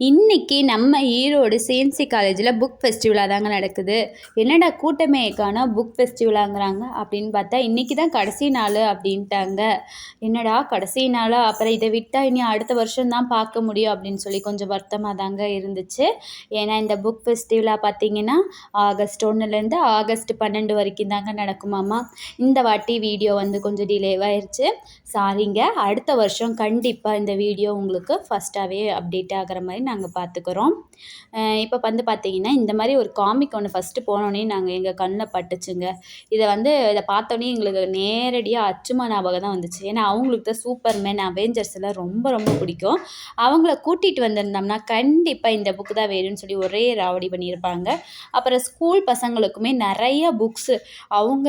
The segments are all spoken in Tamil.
இன்னைக்கு நம்ம ஈரோடு சிஎன்சி காலேஜில் புக் ஃபெஸ்டிவலாக தாங்க நடக்குது. என்னடா கூட்டமே காணோம், புக் ஃபெஸ்டிவலாங்கிறாங்க அப்படின்னு பார்த்தா இன்றைக்கி தான் கடைசி நாள் அப்படின்ட்டாங்க. என்னடா கடைசி நாளா, அப்புறம் இதை விட்டால் இனி அடுத்த வருஷம் தான் பார்க்க முடியும் அப்படின்னு சொல்லி கொஞ்சம் வருத்தமாக தாங்க இருந்துச்சு. ஏன்னா இந்த புக் ஃபெஸ்டிவலாக பார்த்தீங்கன்னா ஆகஸ்ட் 1லேருந்து ஆகஸ்ட் 12 வரைக்கும் தாங்க நடக்குமாமா. இந்த வாட்டி வீடியோ வந்து கொஞ்சம் டிலேவாயிருச்சு, சாரிங்க. அடுத்த வருஷம் கண்டிப்பாக இந்த வீடியோ உங்களுக்கு ஃபஸ்ட்டாகவே அப்டேட் ஆகிற மாதிரி நாங்கள் பார்த்துக்குறோம். இப்போ வந்து பார்த்திங்கன்னா இந்த மாதிரி ஒரு காமிக் ஒன்று ஃபஸ்ட்டு போனோடனே நாங்கள் எங்கள் கண்ணில் பட்டுச்சுங்க. இதை பார்த்தோன்னே எங்களுக்கு நேரடியாக அச்சுமா ஞாபகம் தான் வந்துச்சு. ஏன்னா அவங்களுக்கு தான் சூப்பர்மேன், அவெஞ்சர்ஸ் எல்லாம் ரொம்ப ரொம்ப பிடிக்கும். அவங்கள கூட்டிகிட்டு வந்திருந்தோம்னா கண்டிப்பாக இந்த புக்கு தான் வேணும்னு சொல்லி ஒரே ராவடி பண்ணியிருப்பாங்க. அப்புறம் ஸ்கூல் பசங்களுக்குமே நிறைய புக்ஸு அவங்க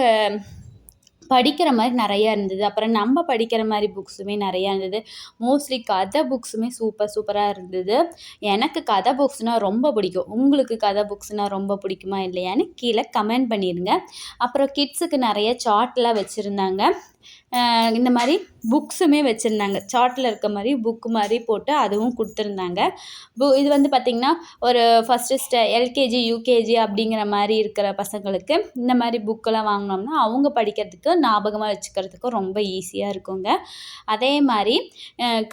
படிக்கிற மாதிரி நிறையா இருந்தது. அப்புறம் நம்ம படிக்கிற மாதிரி புக்ஸுமே நிறையா இருந்தது. மோஸ்ட்லி கதை புக்ஸுமே சூப்பராக இருந்தது. எனக்கு கதை புக்ஸ்னால் ரொம்ப பிடிக்கும். உங்களுக்கு கதை புக்ஸ்னால் ரொம்ப பிடிக்குமா இல்லையான்னு கீழே கமெண்ட் பண்ணிடுங்க. அப்புறம் கிட்ஸுக்கு நிறைய சார்ட்லாம் வச்சுருந்தாங்க. இந்த மாதிரி புக்ஸுமே வச்சுருந்தாங்க. சார்ட்டில் இருக்க மாதிரி புக்கு மாதிரி போட்டு அதுவும் கொடுத்துருந்தாங்க. இது வந்து பார்த்திங்கன்னா ஒரு ஃபஸ்ட்டு எல்கேஜி யூகேஜி அப்படிங்கிற மாதிரி இருக்கிற பசங்களுக்கு இந்த மாதிரி புக்கெல்லாம் வாங்கினோம்னா அவங்க படிக்கிறதுக்கு ஞாபகமாக வச்சுக்கிறதுக்கும் ரொம்ப ஈஸியாக இருக்குங்க. அதே மாதிரி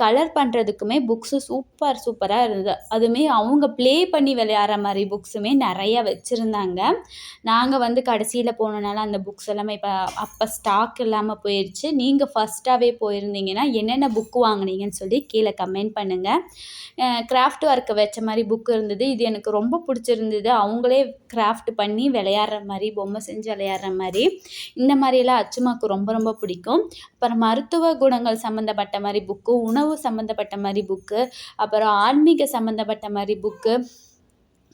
கலர் பண்ணுறதுக்குமே புக்ஸு சூப்பராக இருந்தது. அதுவுமே அவங்க ப்ளே பண்ணி விளையாடுற மாதிரி புக்ஸுமே நிறையா வச்சுருந்தாங்க. நாங்கள் வந்து கடைசியில் போனனால அந்த புக்ஸ் எல்லாமே அப்போ ஸ்டாக் இல்லாமல் போயிடுச்சு. நீங்கள் ஃபஸ்ட்டாகவே போயிருந்தீங்கன்னா என்னென்ன புக்கு வாங்கினீங்கன்னு சொல்லி கீழே கமெண்ட் பண்ணுங்கள். கிராஃப்ட் ஒர்க்கு வச்ச மாதிரி புக்கு இருந்தது. இது எனக்கு ரொம்ப பிடிச்சிருந்தது. அவங்களே கிராஃப்ட் பண்ணி விளையாடுற மாதிரி, பொம்மை செஞ்சு விளையாடுற மாதிரி, இந்த மாதிரியெல்லாம் அச்சுமாக்கு ரொம்ப ரொம்ப பிடிக்கும். அப்புறம் மருத்துவ குணங்கள் சம்மந்தப்பட்ட மாதிரி புக்கு, உணவு சம்மந்தப்பட்ட மாதிரி புக்கு, அப்புறம் ஆன்மீக சம்மந்தப்பட்ட மாதிரி புக்கு,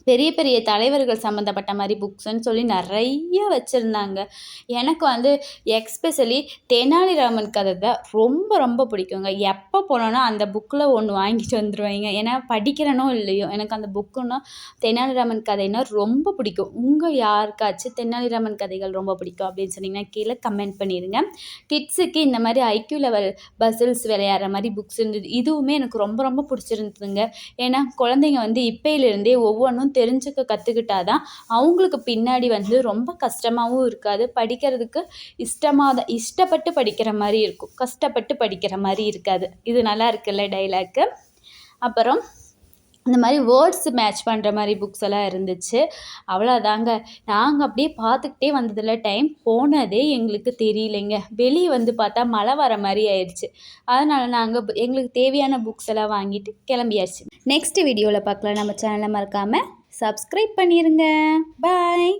பெரிய பெரிய தலைவர்கள் சம்மந்தப்பட்ட மாதிரி புக்ஸுன்னு சொல்லி நிறைய வச்சுருந்தாங்க. எனக்கு வந்து எக்ஸ்பெஷலி தெனாலிராமன் கதை தான் ரொம்ப ரொம்ப பிடிக்குங்க. எப்போ போனோன்னா அந்த புக்கில் ஒன்று வாங்கிட்டு வந்துடுவேங்க. ஏன்னா படிக்கிறனோ இல்லையோ எனக்கு அந்த புக்குன்னா தெனாலிராமன் கதைன்னா ரொம்ப பிடிக்கும். உங்கள் யாருக்காச்சும் தெனாலிராமன் கதைகள் ரொம்ப பிடிக்கும் அப்படின்னு சொன்னிங்கன்னா கீழே கமெண்ட் பண்ணிடுங்க. கிட்ஸுக்கு இந்த மாதிரி ஐக்யூ லெவல் பசில்ஸ் விளையாடுற மாதிரி புக்ஸ் இருந்தது. இதுவுமே எனக்கு ரொம்ப ரொம்ப பிடிச்சிருந்ததுங்க. ஏன்னா குழந்தைங்க வந்து இப்போயிலேருந்தே ஒவ்வொன்றும் தெரிஞ்சுக்க கற்றுக்கிட்டாதான் அவங்களுக்கு பின்னாடி வந்து ரொம்ப கஷ்டமாகவும் இருக்காது. படிக்கிறதுக்கு இஷ்டப்பட்டு படிக்கிற மாதிரி இருக்கும், கஷ்டப்பட்டு படிக்கிற மாதிரி இருக்காது. இது நல்லா இருக்குல்ல டைலாக்கு. அப்புறம் இந்த மாதிரி வேர்ட்ஸ் மேட்ச் பண்ணுற மாதிரி புக்ஸ் எல்லாம் இருந்துச்சு. அவ்வளோதாங்க. நாங்கள் அப்படியே பார்த்துக்கிட்டே வந்ததில் டைம் போனதே எங்களுக்கு தெரியலைங்க. வெளியே வந்து பார்த்தா மழை வர மாதிரி ஆயிடுச்சு. அதனால் நாங்கள் எங்களுக்கு தேவையான புக்ஸ் எல்லாம் வாங்கிட்டு கிளம்பியாச்சு. நெக்ஸ்ட் வீடியோவில் பார்க்கலாம். நம்ம சேனலை மறக்காமல் சப்ஸ்கிரைப் பண்ணிடுங்க. பாய்.